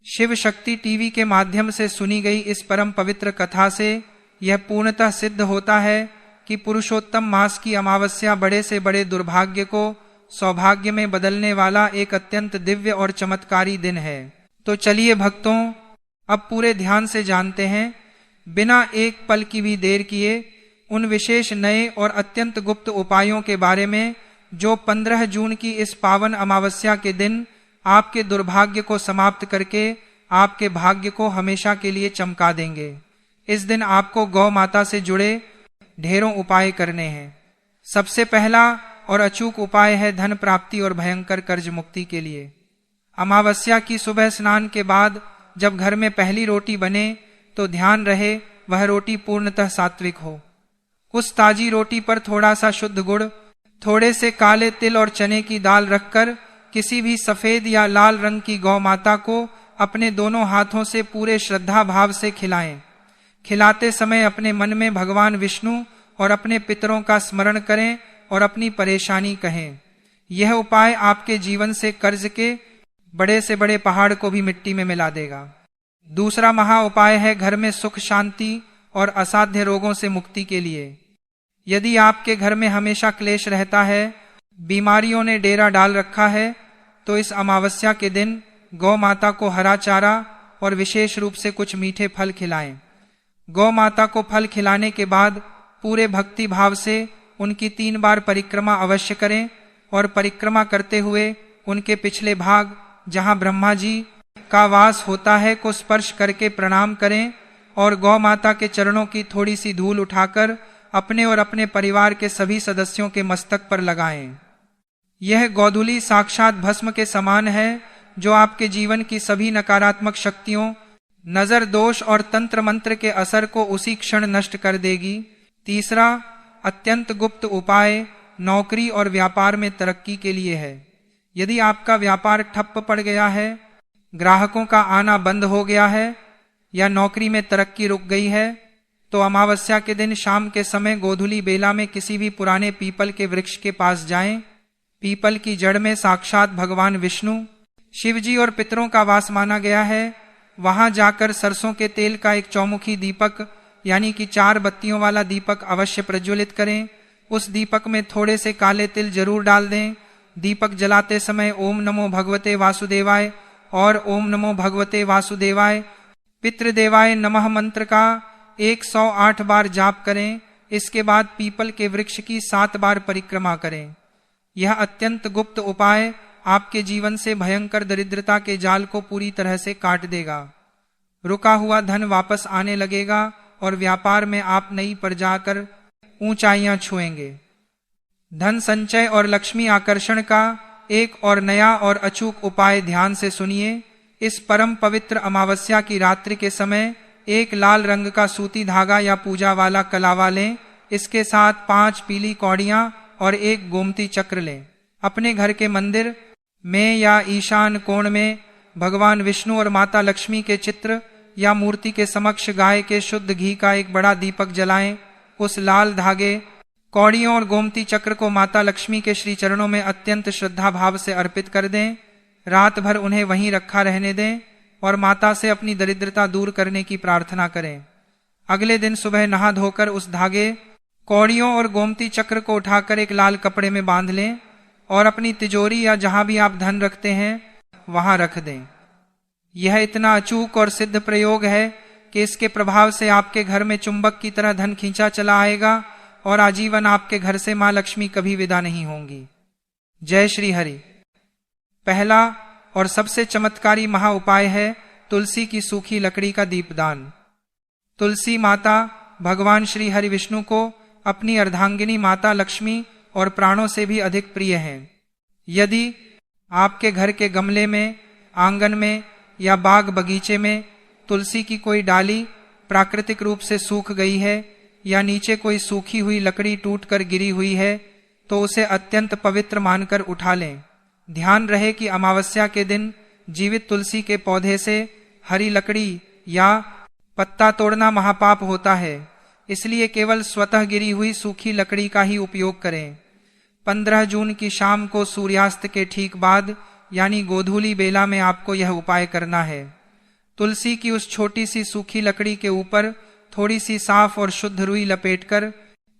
शिव शक्ति टीवी के माध्यम से सुनी गई इस परम पवित्र कथा से यह पूर्णतः सिद्ध होता है कि पुरुषोत्तम मास की अमावस्या बड़े से बड़े दुर्भाग्य को सौभाग्य में बदलने वाला एक अत्यंत दिव्य और चमत्कारी दिन है। तो चलिए भक्तों, अब पूरे ध्यान से जानते हैं, बिना एक पल की भी देर किए, उन विशेष नए और अत्यंत गुप्त उपायों के बारे में जो 15 जून की इस पावन अमावस्या के दिन आपके दुर्भाग्य को समाप्त करके आपके भाग्य को हमेशा के लिए चमका देंगे। इस दिन आपको गौ माता से जुड़े ढेरों उपाय करने हैं। सबसे पहला और अचूक उपाय है धन प्राप्ति और भयंकर कर्ज मुक्ति के लिए। अमावस्या की सुबह स्नान के बाद जब घर में पहली रोटी बने तो ध्यान रहे वह रोटी पूर्णतः सात्विक हो। उस ताजी रोटी पर थोड़ा सा शुद्ध गुड़, थोड़े से काले तिल और चने की दाल रखकर किसी भी सफेद या लाल रंग की गौ माता को अपने दोनों हाथों से पूरे श्रद्धा भाव से खिलाएं। खिलाते समय अपने मन में भगवान विष्णु और अपने पितरों का स्मरण करें और अपनी परेशानी कहें। यह उपाय आपके जीवन से कर्ज के बड़े से बड़े पहाड़ को भी मिट्टी में मिला देगा। दूसरा महा उपाय है घर में सुख शांति और असाध्य रोगों से मुक्ति के लिए। यदि आपके घर में हमेशा क्लेश रहता है, बीमारियों ने डेरा डाल रखा है, तो इस अमावस्या के दिन गौ माता को हरा चारा और विशेष रूप से कुछ मीठे फल खिलाएं। गौ माता को फल खिलाने के बाद पूरे भक्ति भाव से उनकी 3 बार परिक्रमा अवश्य करें और परिक्रमा करते हुए उनके पिछले भाग जहां ब्रह्मा जी का वास होता है को स्पर्श करके प्रणाम करें और गौ माता के चरणों की थोड़ी सी धूल उठाकर अपने और अपने परिवार के सभी सदस्यों के मस्तक पर लगाएं। यह गोधूली साक्षात भस्म के समान है जो आपके जीवन की सभी नकारात्मक शक्तियों, नजर दोष और तंत्र मंत्र के असर को उसी क्षण नष्ट कर देगी। तीसरा अत्यंत गुप्त उपाय नौकरी और व्यापार में तरक्की के लिए है। यदि आपका व्यापार ठप्प पड़ गया है, ग्राहकों का आना बंद हो गया है या नौकरी में तरक्की रुक गई है, तो अमावस्या के दिन शाम के समय गोधूली बेला में किसी भी पुराने पीपल के वृक्ष के पास जाएं। पीपल की जड़ में साक्षात भगवान विष्णु, शिवजी और पितरों का वास माना गया है। वहां जाकर सरसों के तेल का एक चौमुखी दीपक यानी कि 4 बत्तियों वाला दीपक अवश्य प्रज्वलित करें। उस दीपक में थोड़े से काले तिल जरूर डाल दें। दीपक जलाते समय ओम नमो भगवते वासुदेवाय और ओम नमो भगवते वासुदेवाय पितृदेवाय नमः मंत्र का 108 बार जाप करें। इसके बाद पीपल के वृक्ष की 7 बार परिक्रमा करें। यह अत्यंत गुप्त उपाय आपके जीवन से भयंकर दरिद्रता के जाल को पूरी तरह से काट देगा। रुका हुआ धन वापस आने लगेगा और व्यापार में आप नई पर जाकर ऊंचाइयां छुएंगे। धन संचय और लक्ष्मी आकर्षण का एक और नया और अचूक उपाय ध्यान से सुनिए। इस परम पवित्र अमावस्या की रात्रि के समय एक लाल रंग का सूती धागा या पूजा वाला कलावा लें। इसके साथ 5 पीली कौड़ियां और एक गोमती चक्र लें। अपने घर के मंदिर में या ईशान कोण में भगवान विष्णु और माता लक्ष्मी के चित्र या मूर्ति के समक्ष गाय के शुद्ध घी का एक बड़ा दीपक जलाएं। उस लाल धागे, कौड़ियों और गोमती चक्र को माता लक्ष्मी के श्री चरणों में अत्यंत श्रद्धा भाव से अर्पित कर दें। रात भर उन्हें वहीं रखा रहने दें और माता से अपनी दरिद्रता दूर करने की प्रार्थना करें। अगले दिन सुबह नहा धोकर उस धागे, कौड़ियों और गोमती चक्र को उठाकर एक लाल कपड़े में बांध लें और अपनी तिजोरी या जहां भी आप धन रखते हैं वहां रख दें। यह इतना अचूक और सिद्ध प्रयोग है कि इसके प्रभाव से आपके घर में चुंबक की तरह धन खींचा चला आएगा और आजीवन आपके घर से मां लक्ष्मी कभी विदा नहीं होंगी। जय श्री हरि। पहला और सबसे चमत्कारी महा उपाय है तुलसी की सूखी लकड़ी का दीपदान। तुलसी माता भगवान श्री हरि विष्णु को अपनी अर्धांगिनी माता लक्ष्मी और प्राणों से भी अधिक प्रिय हैं। यदि आपके घर के गमले में, आंगन में या बाग बगीचे में तुलसी की कोई डाली प्राकृतिक रूप से सूख गई है या नीचे कोई सूखी हुई लकड़ी टूटकर गिरी हुई है, तो उसे अत्यंत पवित्र मानकर उठा लें। ध्यान रहे कि अमावस्या के दिन जीवित तुलसी के पौधे से हरी लकड़ी या पत्ता तोड़ना महापाप होता है, इसलिए केवल स्वतः गिरी हुई सूखी लकड़ी का ही उपयोग करें। 15 जून की शाम को सूर्यास्त के ठीक बाद यानी गोधूली बेला में आपको यह उपाय करना है। तुलसी की उस छोटी सी सूखी लकड़ी के ऊपर थोड़ी सी साफ और शुद्ध रुई लपेटकर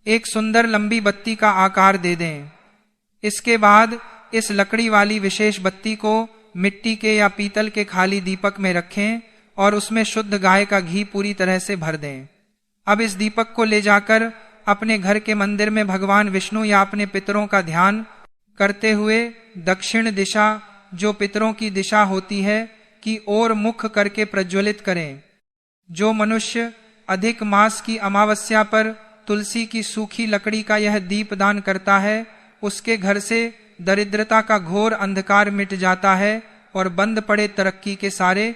एक सुंदर लंबी बत्ती का आकार दे दें। इसके बाद इस लकड़ी वाली विशेष बत्ती को मिट्टी के या पीतल के खाली दीपक में रखें और उसमें शुद्ध गाय का घी पूरी तरह से भर दें। अब इस दीपक को ले जाकर अपने घर के मंदिर में भगवान विष्णु या अपने पितरों का ध्यान करते हुए दक्षिण दिशा, जो पितरों की दिशा होती है, की ओर मुख करके प्रज्वलित करें। जो मनुष्य अधिक मास की अमावस्या पर तुलसी की सूखी लकड़ी का यह दीप दान करता है, उसके घर से दरिद्रता का घोर अंधकार मिट जाता है और बंद पड़े तरक्की के सारे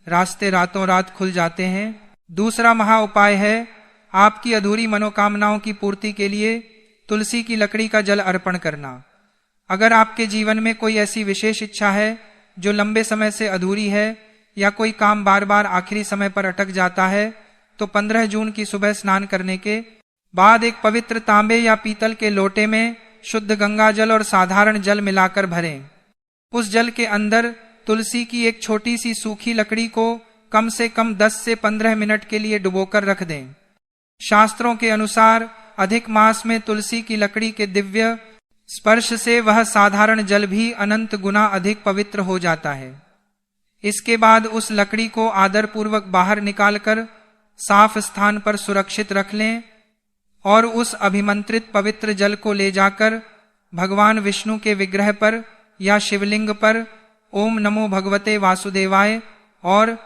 रास्ते रातों रात खुल जाते हैं। दूसरा महा उपाय है आपकी अधूरी मनोकामनाओं की पूर्ति के लिए तुलसी की लकड़ी का जल अर्पण करना। अगर आपके जीवन में कोई ऐसी विशेष इच्छा है जो लंबे समय से अधूरी है या कोई काम बार बार आखिरी समय पर अटक जाता है, तो 15 जून की सुबह स्नान करने के बाद एक पवित्र तांबे या पीतल के लोटे में शुद्ध गंगा जल और साधारण जल मिलाकर भरें। उस जल के अंदर तुलसी की एक छोटी सी सूखी लकड़ी को कम से कम 10 से 15 मिनट के लिए डुबोकर रख दें। शास्त्रों के अनुसार अधिक मास में तुलसी की लकड़ी के दिव्य स्पर्श से वह साधारण जल भी अनंत गुना अधिक पवित्र हो जाता है। इसके बाद उस लकड़ी को आदरपूर्वक बाहर निकालकर साफ स्थान पर सुरक्षित रख लें और उस अभिमंत्रित पवित्र जल को ले जाकर भगवान विष्णु के विग्रह पर या शिवलिंग पर ओम नमो भगवते वासुदेवाय और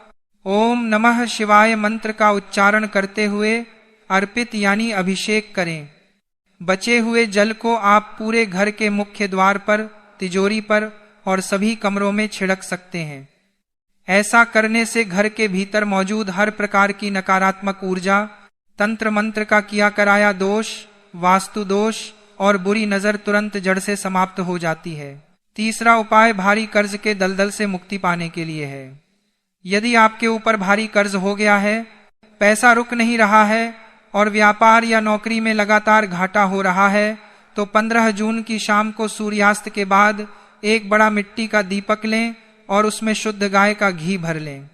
ओम नमः शिवाय मंत्र का उच्चारण करते हुए अर्पित यानी अभिषेक करें। बचे हुए जल को आप पूरे घर के मुख्य द्वार पर, तिजोरी पर और सभी कमरों में छिड़क सकते हैं। ऐसा करने से घर के भीतर मौजूद हर प्रकार की नकारात्मक ऊर्जा, तंत्र मंत्र का किया कराया दोष, वास्तु दोष और बुरी नजर तुरंत जड़ से समाप्त हो जाती है। तीसरा उपाय भारी कर्ज के दलदल से मुक्ति पाने के लिए है। यदि आपके ऊपर भारी कर्ज हो गया है, पैसा रुक नहीं रहा है और व्यापार या नौकरी में लगातार घाटा हो रहा है, तो 15 जून की शाम को सूर्यास्त के बाद एक बड़ा मिट्टी का दीपक लें और उसमें शुद्ध गाय का घी भर लें।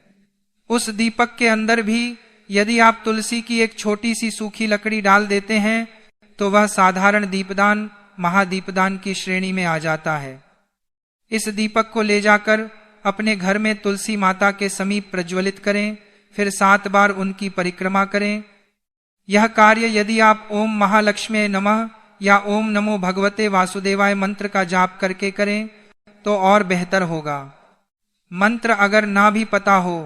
उस दीपक के अंदर भी यदि आप तुलसी की एक छोटी सी सूखी लकड़ी डाल देते हैं तो वह साधारण दीपदान महादीपदान की श्रेणी में आ जाता है। इस दीपक को ले जाकर अपने घर में तुलसी माता के समीप प्रज्वलित करें, फिर 7 बार उनकी परिक्रमा करें। यह कार्य यदि आप ओम महालक्ष्मी नमः या ओम नमो भगवते वासुदेवाय मंत्र का जाप करके करें तो और बेहतर होगा। मंत्र अगर ना भी पता हो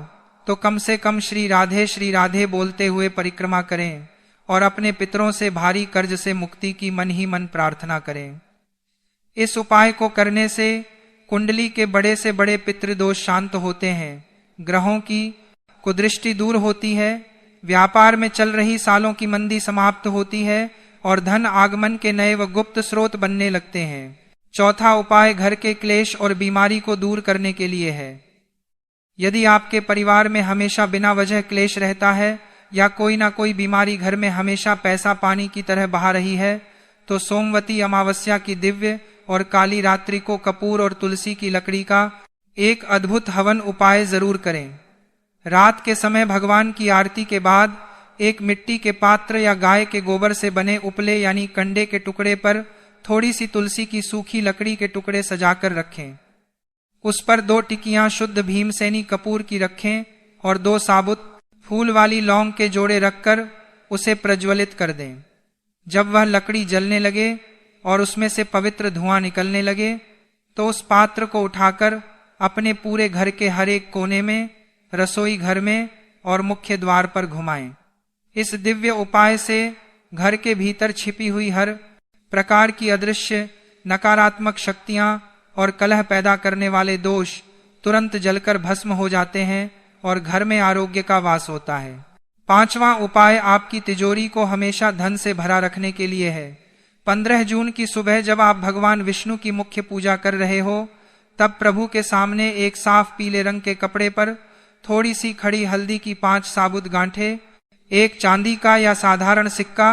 तो कम से कम श्री राधे बोलते हुए परिक्रमा करें और अपने पितरों से भारी कर्ज से मुक्ति की मन ही मन प्रार्थना करें। इस उपाय को करने से कुंडली के बड़े से बड़े पितृदोष शांत होते हैं, ग्रहों की कुदृष्टि दूर होती है, व्यापार में चल रही सालों की मंदी समाप्त होती है और धन आगमन के नए व गुप्त स्रोत बनने लगते हैं। चौथा उपाय घर के क्लेश और बीमारी को दूर करने के लिए है। यदि आपके परिवार में हमेशा बिना वजह क्लेश रहता है या कोई ना कोई बीमारी घर में हमेशा पैसा पानी की तरह बहा रही है, तो सोमवती अमावस्या की दिव्य और काली रात्रि को कपूर और तुलसी की लकड़ी का एक अद्भुत हवन उपाय जरूर करें। रात के समय भगवान की आरती के बाद एक मिट्टी के पात्र या गाय के गोबर से बने उपले यानी कंडे के टुकड़े पर थोड़ी सी तुलसी की सूखी लकड़ी के टुकड़े सजाकर रखें। उस पर 2 टिकियां शुद्ध भीमसेनी कपूर की रखें और 2 साबुत फूल वाली लौंग के जोड़े रखकर उसे प्रज्वलित कर दें। जब वह लकड़ी जलने लगे और उसमें से पवित्र धुआं निकलने लगे तो उस पात्र को उठाकर अपने पूरे घर के हर एक कोने में, रसोई घर में और मुख्य द्वार पर घुमाएं। इस दिव्य उपाय से घर के भीतर छिपी हुई हर प्रकार की अदृश्य नकारात्मक शक्तियां और कलह पैदा करने वाले दोष तुरंत जलकर भस्म हो जाते हैं और घर में आरोग्य का वास होता है। 5वां उपाय आपकी तिजोरी को हमेशा धन से भरा रखने के लिए है। 15 जून की सुबह जब आप भगवान विष्णु की मुख्य पूजा कर रहे हो, तब प्रभु के सामने एक साफ पीले रंग के कपड़े पर थोड़ी सी खड़ी हल्दी की 5 साबुत गांठें, एक चांदी का या साधारण सिक्का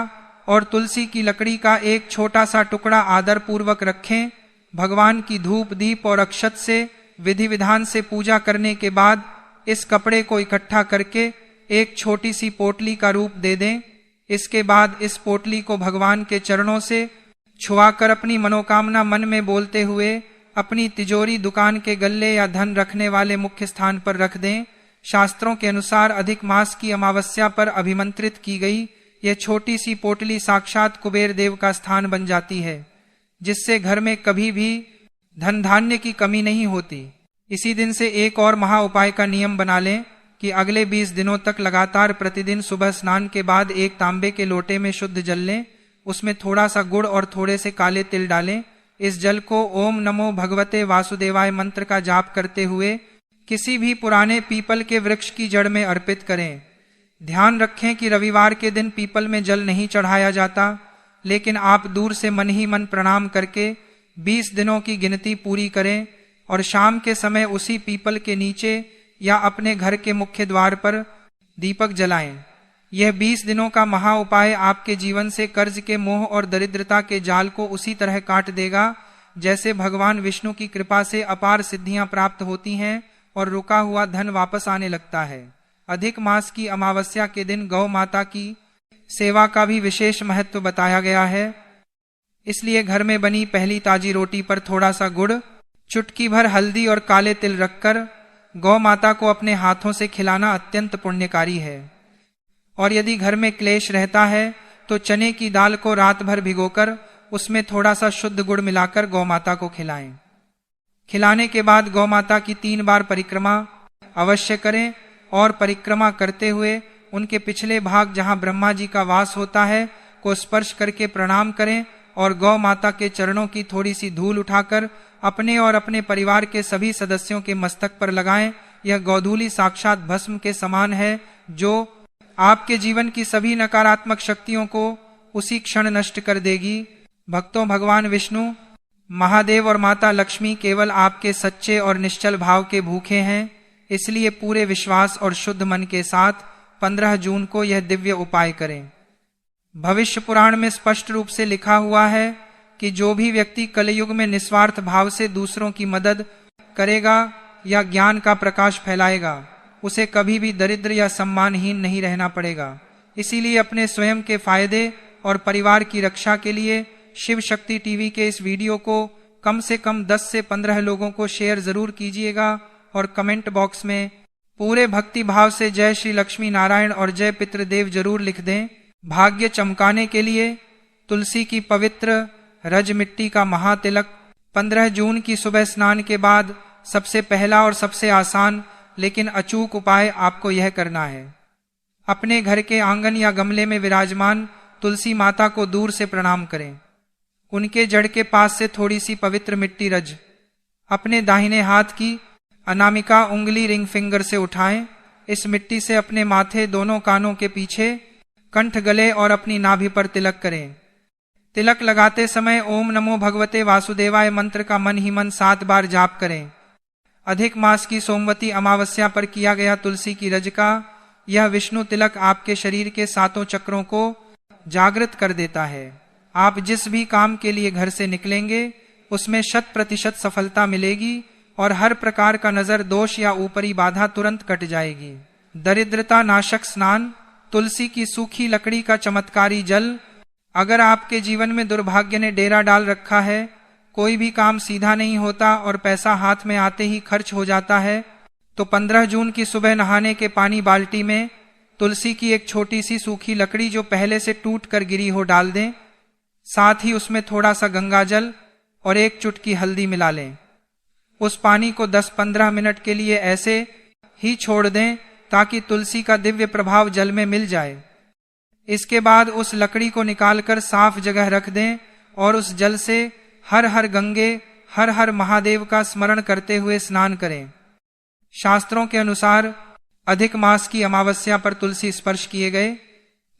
और तुलसी की लकड़ी का एक छोटा सा टुकड़ा आदर पूर्वक रखें। भगवान की धूप, दीप और अक्षत से विधि विधान से पूजा करने के बाद इस कपड़े को इकट्ठा करके एक छोटी सी पोटली का रूप दे दें। इसके बाद इस पोटली को भगवान के चरणों से छुआकर अपनी मनोकामना मन में बोलते हुए अपनी तिजोरी, दुकान के गल्ले या धन रखने वाले मुख्य स्थान पर रख दें। शास्त्रों के अनुसार अधिक मास की अमावस्या पर अभिमंत्रित की गई यह छोटी सी पोटली साक्षात कुबेर देव का स्थान बन जाती है, जिससे घर में कभी भी धन धान्य की कमी नहीं होती। इसी दिन से एक और महा उपाय का नियम बना लें कि अगले 20 दिनों तक लगातार प्रतिदिन सुबह स्नान के बाद एक तांबे के लोटे में शुद्ध जल लें। उसमें थोड़ा सा गुड़ और थोड़े से काले तिल डालें। इस जल को ओम नमो भगवते वासुदेवाय मंत्र का जाप करते हुए किसी भी पुराने पीपल के वृक्ष की जड़ में अर्पित करें। ध्यान रखें कि रविवार के दिन पीपल में जल नहीं चढ़ाया जाता, लेकिन आप दूर से मन ही मन प्रणाम करके 20 दिनों की गिनती पूरी करें और शाम के समय उसी पीपल के नीचे या अपने घर के मुख्य द्वार पर दीपक जलाएं। यह 20 दिनों का महा उपाय आपके जीवन से कर्ज के मोह और दरिद्रता के जाल को उसी तरह काट देगा जैसे भगवान विष्णु की कृपा से अपार सिद्धियां प्राप्त होती हैं और रुका हुआ धन वापस आने लगता है। अधिक मास की अमावस्या के दिन गौ माता की सेवा का भी विशेष महत्व बताया गया है। इसलिए घर में बनी पहली ताजी रोटी पर थोड़ा सा गुड़, चुटकी भर हल्दी और काले तिल रखकर गौ माता को अपने हाथों से खिलाना अत्यंत पुण्यकारी है। और यदि घर में क्लेश रहता है तो चने की दाल को रात भर भिगोकर उसमें थोड़ा सा शुद्ध गुड़ मिलाकर गौ माता को खिलाएं। खिलाने के बाद गौ माता की 3 बार परिक्रमा अवश्य करें और परिक्रमा करते हुए उनके पिछले भाग जहां ब्रह्मा जी का वास होता है को स्पर्श करके प्रणाम करें और गौ माता के चरणों की थोड़ी सी धूल उठाकर अपने और अपने परिवार के सभी सदस्यों के मस्तक पर लगाएं। यह गौधूली साक्षात भस्म के समान है जो आपके जीवन की सभी नकारात्मक शक्तियों को उसी क्षण नष्ट कर देगी। भक्तों, भगवान विष्णु, महादेव और माता लक्ष्मी केवल आपके सच्चे और निश्चल भाव के भूखे हैं। इसलिए पूरे विश्वास और शुद्ध मन के साथ 15 जून को यह दिव्य उपाय करें। भविष्य पुराण में स्पष्ट रूप से लिखा हुआ है कि जो भी व्यक्ति कलयुग में निस्वार्थ भाव से दूसरों की मदद करेगा या ज्ञान का प्रकाश फैलाएगा उसे कभी भी दरिद्र या सम्मानहीन नहीं रहना पड़ेगा। इसीलिए अपने स्वयं के फायदे और परिवार की रक्षा के लिए शिव शक्ति टीवी के इस वीडियो को कम से कम 10 से 15 लोगों को शेयर जरूर कीजिएगा और कमेंट बॉक्स में पूरे भक्ति भाव से जय श्री लक्ष्मी नारायण और जय पितृदेव जरूर लिख दें। भाग्य चमकाने के लिए तुलसी की पवित्र रज मिट्टी का महातिलक 15 जून की सुबह स्नान के बाद सबसे पहला और सबसे आसान लेकिन अचूक उपाय आपको यह करना है। अपने घर के आंगन या गमले में विराजमान तुलसी माता को दूर से प्रणाम करें। उनके जड़ के पास से थोड़ी सी पवित्र मिट्टी रज अपने दाहिने हाथ की अनामिका उंगली रिंग फिंगर से उठाएं। इस मिट्टी से अपने माथे, दोनों कानों के पीछे, कंठ, गले और अपनी नाभि पर तिलक करें। तिलक लगाते समय ओम नमो भगवते वासुदेवाय मंत्र का मन ही मन 7 बार जाप करें। अधिक मास की सोमवती अमावस्या पर किया गया तुलसी की रज का यह विष्णु तिलक आपके शरीर के 7 चक्रों को जागृत कर देता है। आप जिस भी काम के लिए घर से निकलेंगे उसमें 100% सफलता मिलेगी और हर प्रकार का नजर दोष या ऊपरी बाधा तुरंत कट जाएगी। दरिद्रता नाशक स्नान, तुलसी की सूखी लकड़ी का चमत्कारी जल। अगर आपके जीवन में दुर्भाग्य ने डेरा डाल रखा है, कोई भी काम सीधा नहीं होता और पैसा हाथ में आते ही खर्च हो जाता है, तो 15 जून की सुबह नहाने के पानी बाल्टी में तुलसी की एक छोटी सी सूखी लकड़ी जो पहले से टूट कर गिरी हो डाल दें। साथ ही उसमें थोड़ा सा गंगा जल और एक चुटकी हल्दी मिला लें। उस पानी को 10-15 मिनट के लिए ऐसे ही छोड़ दें ताकि तुलसी का दिव्य प्रभाव जल में मिल जाए। इसके बाद उस लकड़ी को निकालकर साफ जगह रख दें और उस जल से हर हर गंगे, हर हर महादेव का स्मरण करते हुए स्नान करें। शास्त्रों के अनुसार अधिक मास की अमावस्या पर तुलसी स्पर्श किए गए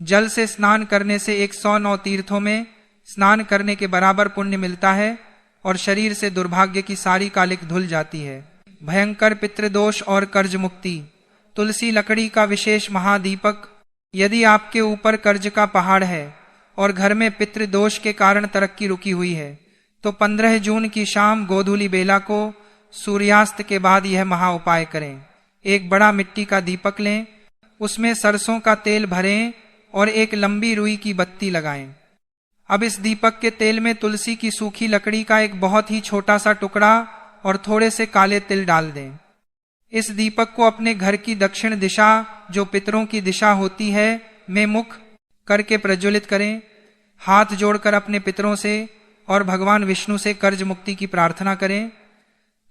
जल से स्नान करने से 109 तीर्थों में स्नान करने के बराबर पुण्य मिलता है और शरीर से दुर्भाग्य की सारी कालिक धुल जाती है। भयंकर पितृदोष और कर्ज मुक्ति। तुलसी लकड़ी का विशेष महादीपक। यदि आपके ऊपर कर्ज का पहाड़ है और घर में पितृदोष के कारण तरक्की रुकी हुई है, तो 15 जून की शाम गोधूली बेला को सूर्यास्त के बाद यह महा उपाय करें। एक बड़ा मिट्टी का दीपक लें, उसमें सरसों का तेल भरें और एक लंबी रुई की बत्ती लगाएं। अब इस दीपक के तेल में तुलसी की सूखी लकड़ी का एक बहुत ही छोटा सा टुकड़ा और थोड़े से काले तिल डाल दें। इस दीपक को अपने घर की दक्षिण दिशा, जो पितरों की दिशा होती है, में मुख करके प्रज्वलित करें। हाथ जोड़कर अपने पितरों से और भगवान विष्णु से कर्ज मुक्ति की प्रार्थना करें।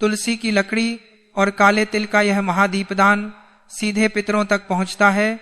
तुलसी की लकड़ी और काले तिल का यह महादीपदान सीधे पितरों तक पहुंचता है